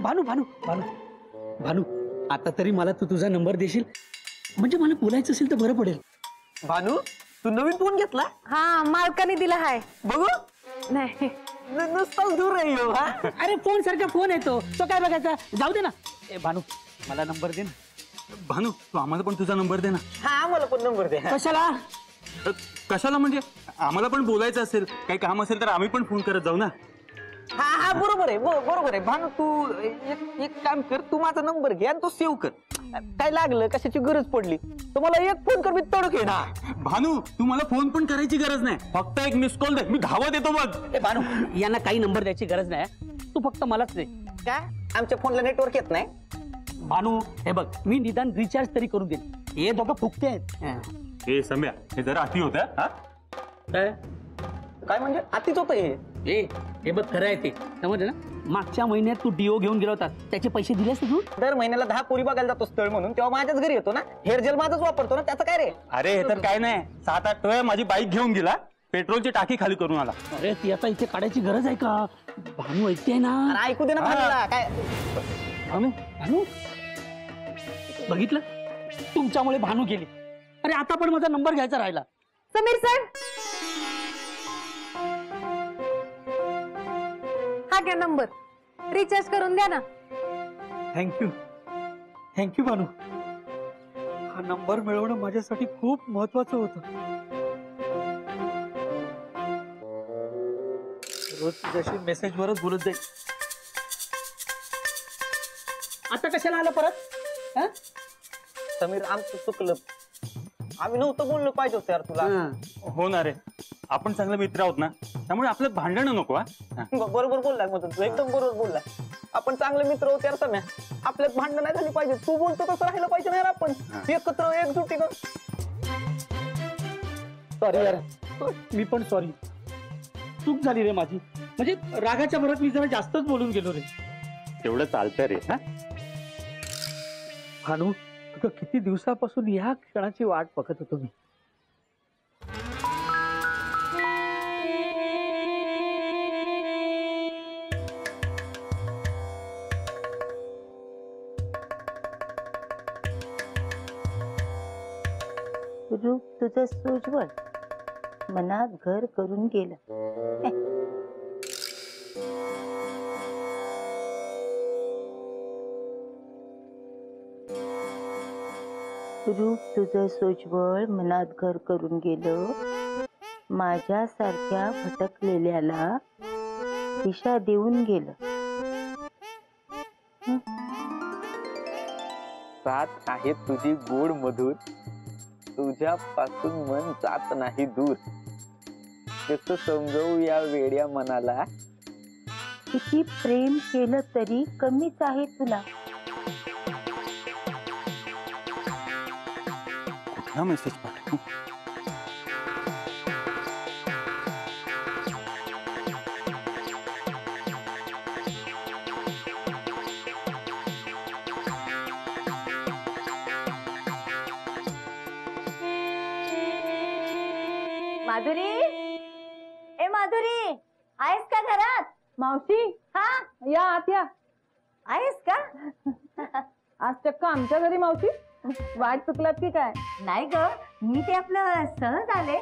भानू भानू भानू भानू, आता तरी मला तू तुझा नंबर देशील, म्हणजे मला बोलायचं असेल तर बरं पडेल. भानू, तू नवीन फोन घेतला? हा, मालकाने दिला आहे. बघू. नाही नुसताच दूर आहे ह्यो, हा? अरे फोन सारखा फोन येतो, तो काय बघायचा, जाऊ दे ना. ए भानू, मला नंबर दे ना. भानू, तू आम्हाला पण तुझा नंबर दे ना. हा, मला पण नंबर दे. कशाला? कशाला म्हणजे आम्हाला पण बोलायचं असेल, काही काम असेल तर आम्ही पण फोन करत जाऊ ना. हा हा, बरोबर आहे, बरोबर आहे. भानू, तू एक काम कर, तू माझा नंबर घे आणि तो सेव्ह कर. काय लागलं, कशाची गरज पडली तर मला एक फोन कर, मी तडक आहे ना. भानू, तू मला फोन पण करायची गरज नाही, फक्त एक मिस कॉल दे, मी धावत येतो बघ. ए भानू, यांना काही नंबर द्यायची गरज नाही, तू फक्त मलाच दे. काय आमच्या फोनला नेटवर्क येत नाही? भानू हे बघ, मी निदान रिचार्ज तरी करून देईन. हे दोघं फुकते आहेत. हे सम्या, हे जरा अति होत. काय म्हणजे अतिच होतं हे? हे बघ, खरं आहे ते, समजलं ना. मागच्या महिन्यात तू डिओ घेऊन गेला होता, त्याचे पैसे दिलेस तू? दर महिन्याला 10 पोरी बघायला जातो स्थळ म्हणून, तेव्हा माझ्याच घरी येतो ना. हेअर जेल माझंच वापरतो ना, त्याचं काय रे? अरे हे तर काय नाही, 7-8 वेळा माझी बाईक घेऊन गेला, पेट्रोलची टाकी खाली करून आला. अरे ती आता इथे काढायची गरज आहे का? भानू ऐकते ना. अरे ऐकू दे ना भानूला. काय भानू भानू, बघितलं, तुमच्यामुळे भानू गेली. अरे आता पण माझा नंबर घ्यायचा राहिला. समीर सर, हा घ्या नंबर, रिचार्ज करून द्या ना. थँक्यू थँक्यू भानू, हा नंबर मिळवणं माझ्यासाठी खूप महत्वाचं होतं. रोज तुझ्याशी मेसेजवरच बोलत जाईल. आता कशाला आलं परत? समीर, आमचं चुकलं, आम्ही नव्हतं बोललो पाहिजे होतं यार तुला. हो ना रे, आपण चांगले मित्र आहोत ना, त्यामुळे आपलं भांडण नको. बरोबर बोललाय मग तू, एकदम बरोबर बोललाय. आपण चांगले मित्र होते यार सम्या, आपल्यात भांडण नाही झाली पाहिजे. तू बोलतो तसं राहिलं पाहिजे ना यार, आपण एकत्र एकजुटीनं. सॉरी यार, मी पण सॉरी. चूक झाली रे माझी, म्हणजे रागाच्या भरात मी जरा जास्तच बोलून गेलो रे. तेवढं चालतं रे. भानू, तुला किती दिवसापासून ह्या क्षणाची वाट बघत होतो मी. रूप तुझं सोज्वळ मनात घर करून गेलं. रूप तुझं सोज्वळ मनात घर करून गेलं, माझ्यासारख्या भटकलेल्याला दिशा देऊन गेलं. साथ आहे तुझी गोड मधुर, तुझ्यापासून मन जात नाही दूर. कसं समजवू या वेड्या मनाला, किती प्रेम केलं तरी कमीच आहे तुला. कुठला मेसेज पाठवू? माधुरी, ए माधुरी, आहेस का घरात? मावशी, हा, या आत या. आहेस का? आज चक्क आमच्या घरी मावशी, वाट चुकलात की काय? नाही ग, मी ते आपलं सहज आले.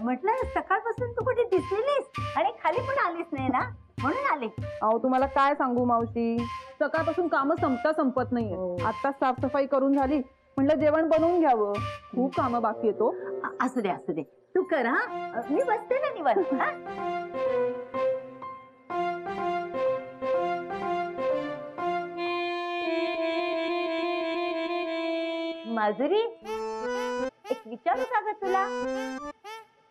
म्हटलं सकाळपासून तू कुठे दिसलेलीस आणि खाली पण आलीस नाही ना, म्हणून आले. अहो तुम्हाला काय सांगू मावशी, सकाळपासून काम संपत नाहीये. आता साफसफाई करून झाली, म्हटलं जेवण बनवून घ्यावं, खूप कामं बाकी येतो. असू दे असू दे, तू कर. हा, मी बसते ना निवांत. हा, माधुरी, एक विचारू का ग तुला?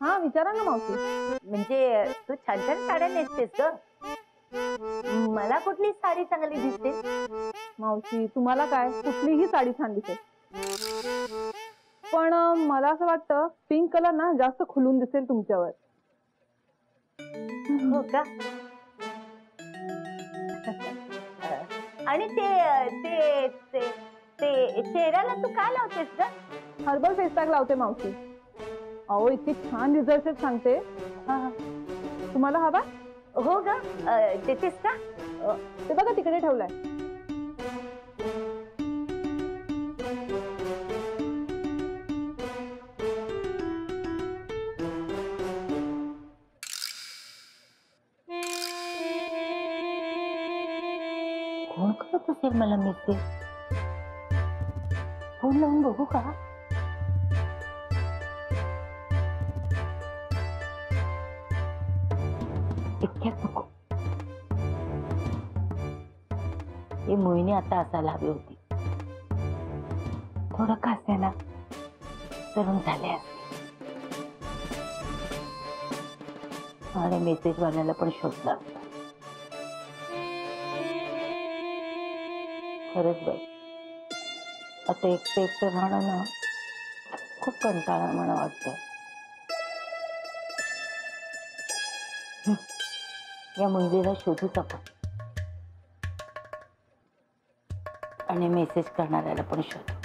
हा विचारा ना मावशी. म्हणजे तू छान छान साड्या नेसतेस ग, मला कुठली साडी चांगली दिसते? मावशी तुम्हाला काय, कुठलीही साडी छान दिसेल, पण मला असं वाटतं पिंक कलर ना जास्त खुलून दिसेल तुमच्यावर. हो का? आणि ते ते ते चेहऱ्याला तू काय लावतेस ग? हर्बल फेस पॅक लावते मावशी. अहो इतकी छान रिझल्ट आहेत सांगते. तुम्हाला हवा? हो ग, देतेस का? ते बघा तिकडे ठेवलाय. असेल मला मेसेज? फोन लावून बघू का? इतक्यात नको. ही मोहिनी आता असायला हवी होती. थोडं का असेना तरुण झाले असते. आणि मेसेज वाल्याला पण शोधला असता. खरंच बाई, आता एकटं राहणं ना खूप कंटाळा मला वाटतं. या मुलीला शोधूच आपण आणि मेसेज करणाऱ्याला पण शोधू.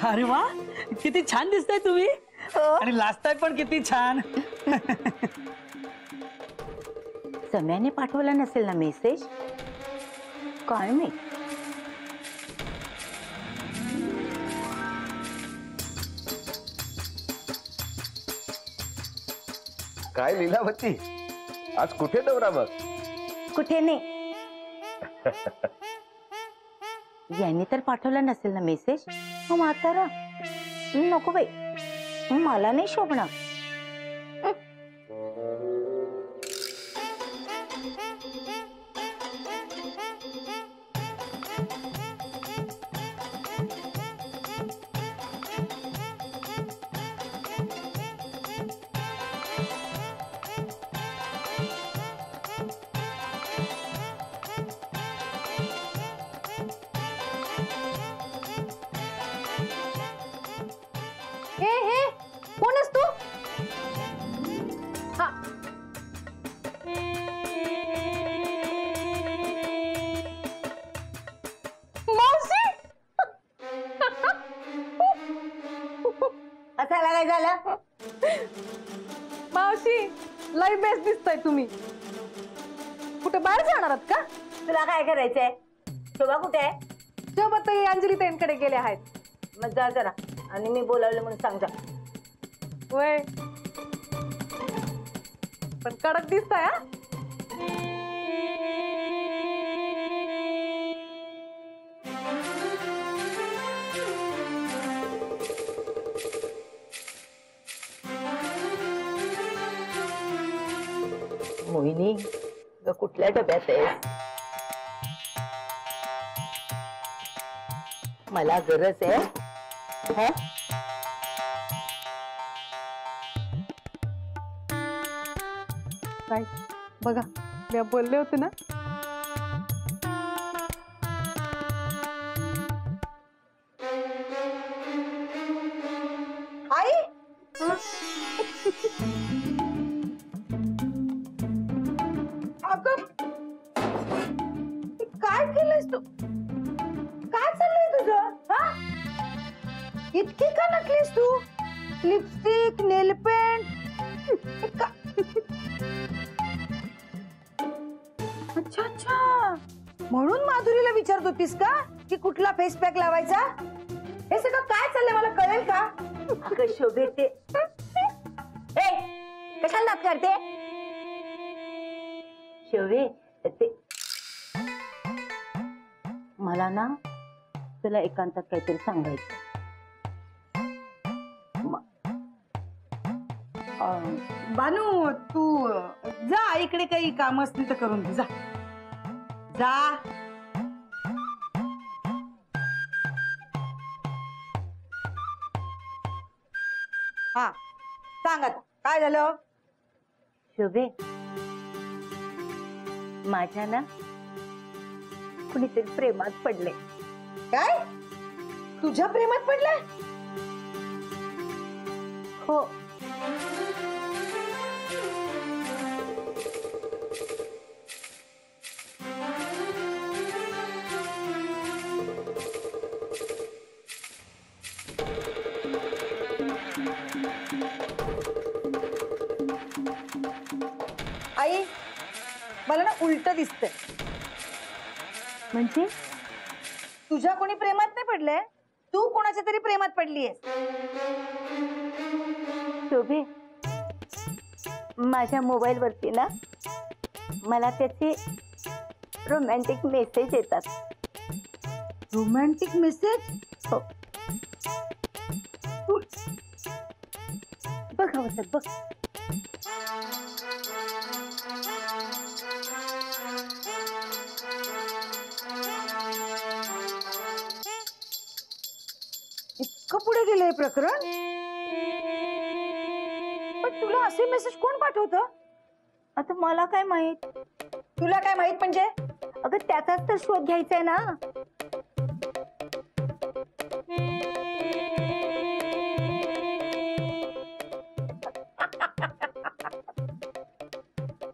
अरे वा, किती छान दिसताय तुम्ही. आणि लाजताय पण किती छान. सम्याने पाठवला नसेल ना मेसेज? काय नाही. काय लीलावती, आज कुठे दौरा बघ? कुठे नाही. यांनी तर पाठवला नसेल ना मेसेज? हो म्हातारा, नको बाई, मला नाही शोभणार. हे कोण आहेस तू? हा. मावशी. असायला काय झालं? मावशी, लय बेस्ट दिसताय तुम्ही. कुठे बाहेर जाणार आहात का? तुला काय करायचंय? शोभा कुठे आहे? शोभाताई अंजली ताईंकडे गेले आहेत. मग जा जरा आणि मी बोलावलं म्हणून सांग जा. वय पण कडक दिसताय. हा, मोहिनी, ग कुठल्या डब्यात आहे? मला गरज आहे. हा? काय बघा, मी बोलले होते ना. आई, अगं काय केलंयस तू? काय चाललंय तुझं? हा, इतकी का नकलीस तू? लिपस्टिक, नेल पेंट. अच्छा अच्छा, म्हणून माधुरीला विचारत होतीस का की कुठला फेस पॅक लावायचा? हे सगळं काय चाललंय मला कळेल का? अगं शोभे, ते कशाला नात करते? शोभे, ते मला ना तुला एकांतात काहीतरी सांगायचं. बानू, तू जा, इकडे काही काम असतील तर करून घे. जा जा. हा, सांग आता काय झालं? शोभे, माझ्या ना कुणीतरी प्रेमात पडले. काय? तुझ्या प्रेमात पडलाय? हो. आई मला ना उलट दिसतंय. म्हणजे तुझ्या कोणी प्रेमात नाही पडलंय, तू कोणाच्या तरी प्रेमात पडलीयस. शोभे, माझ्या मोबाईल वरती ना मला त्याचे रोमॅन्टिक मेसेज येतात. Romantic message? हो, बघ हवं बघ. इतकं पुढे गेलंय प्रकरण. पण तुला असे मेसेज कोण पाठवत? आता मला काय माहित? तुला काय माहित म्हणजे? अगं त्याचाच तर शोध घ्यायचा आहे ना.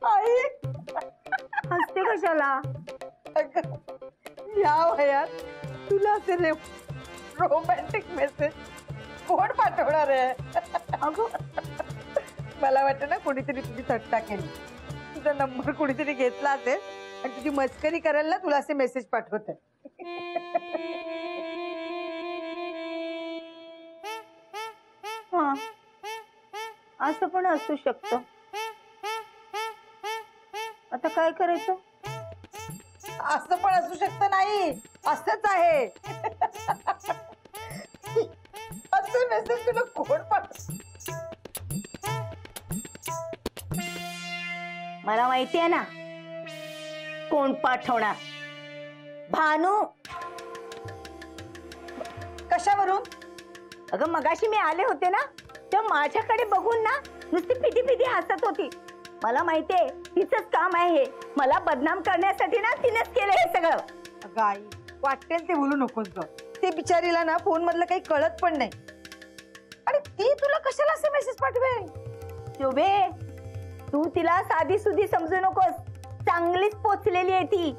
आई हसते कशाला? अगं, या वयात तुला असे रोमॅन्टिक मेसेज कोण पाठवणार आहे? अगं मला वाटतं ना कोणीतरी तुझी थट्टा केली. तुझा नंबर कोणीतरी घेतला असेल आणि तुझी मस्करी करायला ना तुला असे मेसेज पाठवत. हा, असं पण असू शकतं. आता काय करायचं? असं पण असू शकतं नाही, असंच आहे. असे मेसेज तुला कोण पाठव? मला माहिती आहे ना कोण पाठवणार. भानू. कशावरून? अगं मगाशी मी आले होते ना, तेव्हा माझ्याकडे बघून ना नुसती पिटी पिटी हसत होती. मला माहितीये तिचंच काम आहे हे. मला बदनाम करण्यासाठी ना तिनेच केलं हे सगळं. अगं आई, वाटेल ते बोलू नकोस ग. ते बिचारीला ना फोन मधलं काही कळत पण नाही. आणि ती तुला कशाला असे मेसेज पाठवेल? शोभे, तू तिला साधी सुधी समजू नकोस. चांगलीच पोचलेली आहे ती.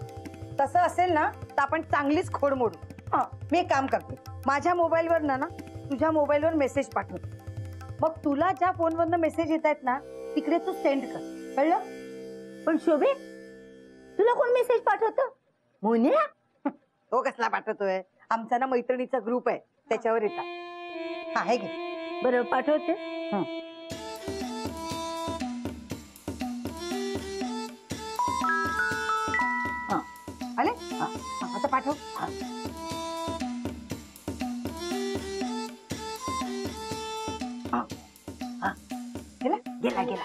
तसं असेल ना तर आपण चांगलीच खोड मोडू. हा, मी एक काम करते, माझ्या मोबाईलवर ना तुझ्या मोबाईलवर मेसेज पाठवते. मग तुला ज्या फोनवरनं मेसेज येत आहेत ना तिकडे तू सेंड कर, कळलं? पण शोभे, तुला कोण मेसेज पाठवतं? मोन्या? तो कसला पाठवतोय? आमचा ना मैत्रिणीचा ग्रुप आहे, त्याच्यावर येतात. हा, हे घे. बरं, पाठवते. आले? हा, आता पाठव. गेला? गेला गेला.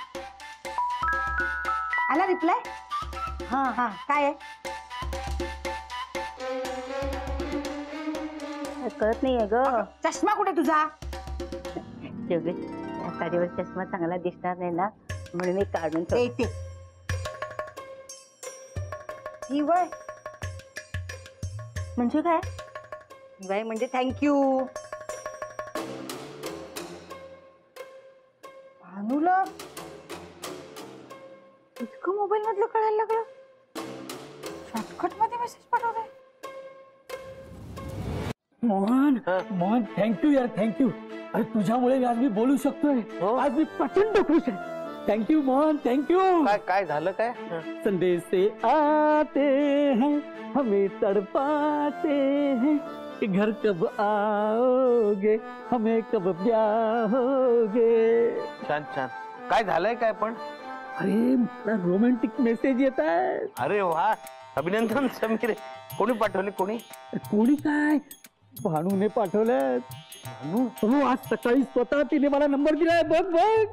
आला रिप्लाय? हा हा, काय आहे? कळत नाहीये ग. चष्मा कुठे तुझा? शोभे, या साडीवर चष्मा चांगला दिसणार नाही ना, म्हणून मी काढून ठेवते. येते. ही वय म्हणजे काय? ही वय म्हणजे थँक्यू. भानूला इतकं मोबाईल मधलं कळायला लागलं. शॉर्टकट मध्ये मेसेज पाठवते. मोहन, मोहन थँक्यू यार, थँक्यू. अरे तुझ्यामुळे आज मी बोलू शकतोय. आज मी प्रचंड खुश आहे. Thank you Mohan, thank you. काय काय झालं काय? संदेश से आते हैं, हमें तड़पाते हैं कि घर कब आओगे, हमें कब ब्याहोगे. छान छान. काय झालंय काय पण? अरे मला रोमॅन्टिक मेसेज येत आहे. अरे वा, अभिनंदन समीर. कोणी पाठवले? कोणी? कोणी काय? भानूने पाठवलं. हो, आज सकाळी स्वतः तिने मला नंबर दिलाय. बघ बघ.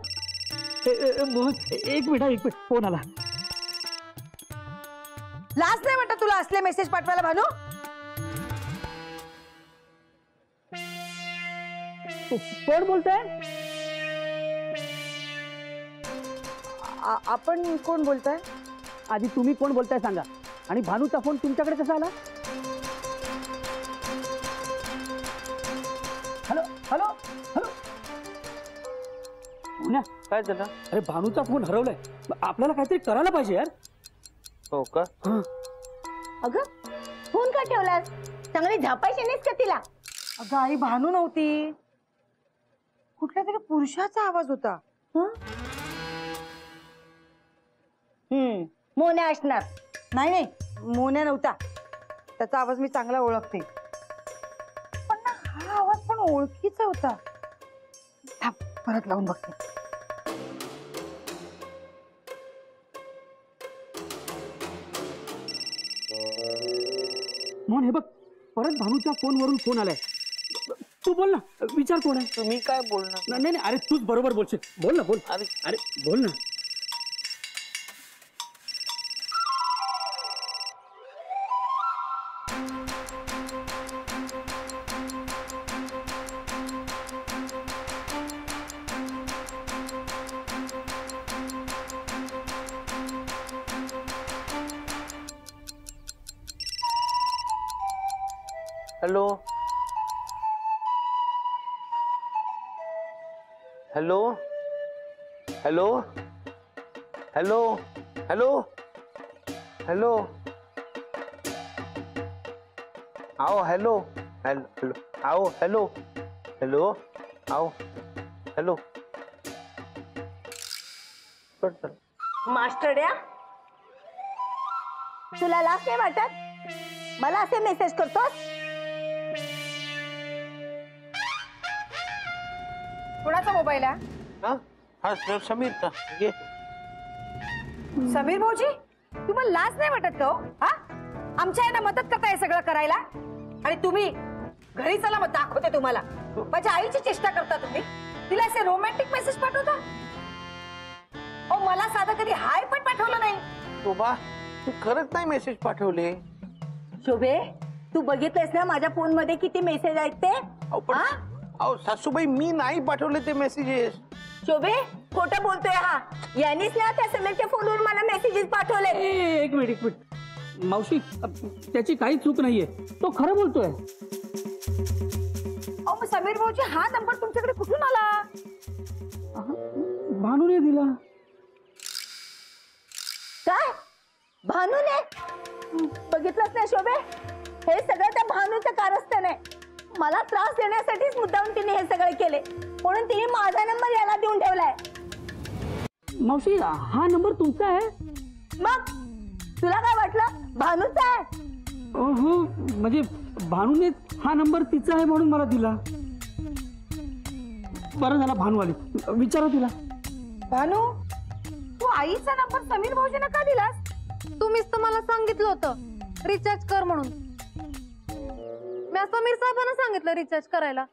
मोहन, एक मिनिट, फोन आला. लाज नाही वाटत तुला असले मेसेज पाठवायला भानू? कोण बोलताय? आपण कोण बोलताय? आधी तुम्ही कोण बोलताय सांगा. आणि भानूचा फोन तुमच्याकडे कसा आला? Hello hello hello. पुण्या, काय झालं? अरे भानूचा फोन हरवलाय. आपल्याला काहीतरी करायला पाहिजे यार. हो का? अगं, फोन का ठेवलास? चांगली झापायची नाहीस का तिला? अगं आई, भानू नव्हती, कुठल्या तरी पुरुषाचा आवाज होता. मोन्या असणार. नाही नाही, मोन्या नव्हता. त्याचा आवाज मी चांगला ओळखते. पण ना हा आवाज पण ओळखीचा होता. थांब, परत लावून बघते. मोहन हे बघ, परत भानूच्या फोनवरून फोन आलाय. तू बोल ना, विचार कोण आहे. तुम्ही काय बोलणार? नाही नाही, अरे तूच बरोबर बोलशील. बोल ना, बोल. अरे अरे बोल ना. Hello hello hello hello hello hello आओ हॅलो हॅलो आओ हॅलो हॅलो आओ हॅलो. मास्टरड्या, तुला लाज नाही वाटत? मला असे मेसेज करतोस? कोणाचा मोबाईल आहे? हा हा समीर का? ये. समीर भाऊजी, तुम्हाला लाज नाही वाटत का हो? हा, आमच्या यांना मदत करताय सगळं करायला, आणि तुम्ही घरी चला मग दाखवते तुम्हाला. माझ्या आईची चेष्टा करता तुम्ही. तिला असे रोमॅन्टिक मेसेज पाठवता? ओ, मला साधा कधी हाय पण पाठवलं नाही. शोभा, तू खरंच नाही मेसेज पाठवले? शोभे, तू बघितलंस ना माझ्या फोन मध्ये किती मेसेज आहेत ते? हा? अहो सासूबाई, मी नाही पाठवले ते मेसेजेस. शोभे, खोटं बोलतोय हा. यांनीच ना त्या समीरच्या फोनवर मला मेसेजेस पाठवले. एक मिनिट, एक मिनिट. मावशी, त्याची काही चूक नाहीये. तो खरं बोलतोय. अहो, मग समीर भाऊजी, हा नंबर तुमच्याकडे कुठून आला? भानूने दिला. काय? भानूने? बघितलंच ना शोभे, हे सगळं त्या भानूचं कारस्थान आहे. मला त्रास देण्यासाठीच मुद्दाम तिने हे सगळे केले, म्हणून तिने माझा नंबर याला देऊन ठेवलाय. मावशी, हा नंबर तुमचा आहे? मग तुला काय वाटलं भानूचा आहे? हो, म्हणजे भानूने हा नंबर तिचा आहे म्हणून मला दिला. बरं झाला भानू आली. विचारा तिला. भानू, तू आईचा नंबर समीर भाऊजींना का दिलास? तुम्हीच तर मला सांगितलं होतं रिचार्ज कर म्हणून. मी समीर साहेबांना सांगितलं रिचार्ज करायला.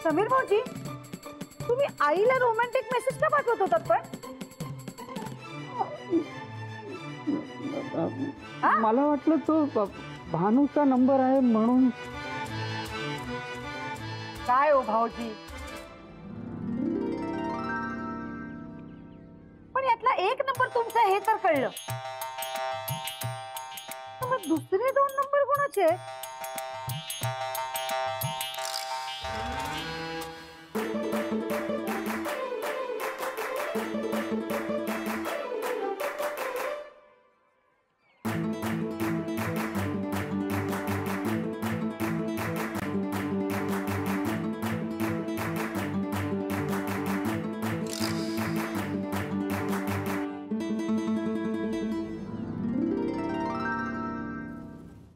समीर भाऊजी, तुम्ही आईला रोमॅन्टिक मेसेज का पाठवत होतात पण? मला वाटलं तो भानूचा नंबर आहे म्हणून. काय हो भाऊजी, पण यातला एक नंबर तुमचा हे तर कळलं, मग दुसरे दोन नंबर कोणाचे?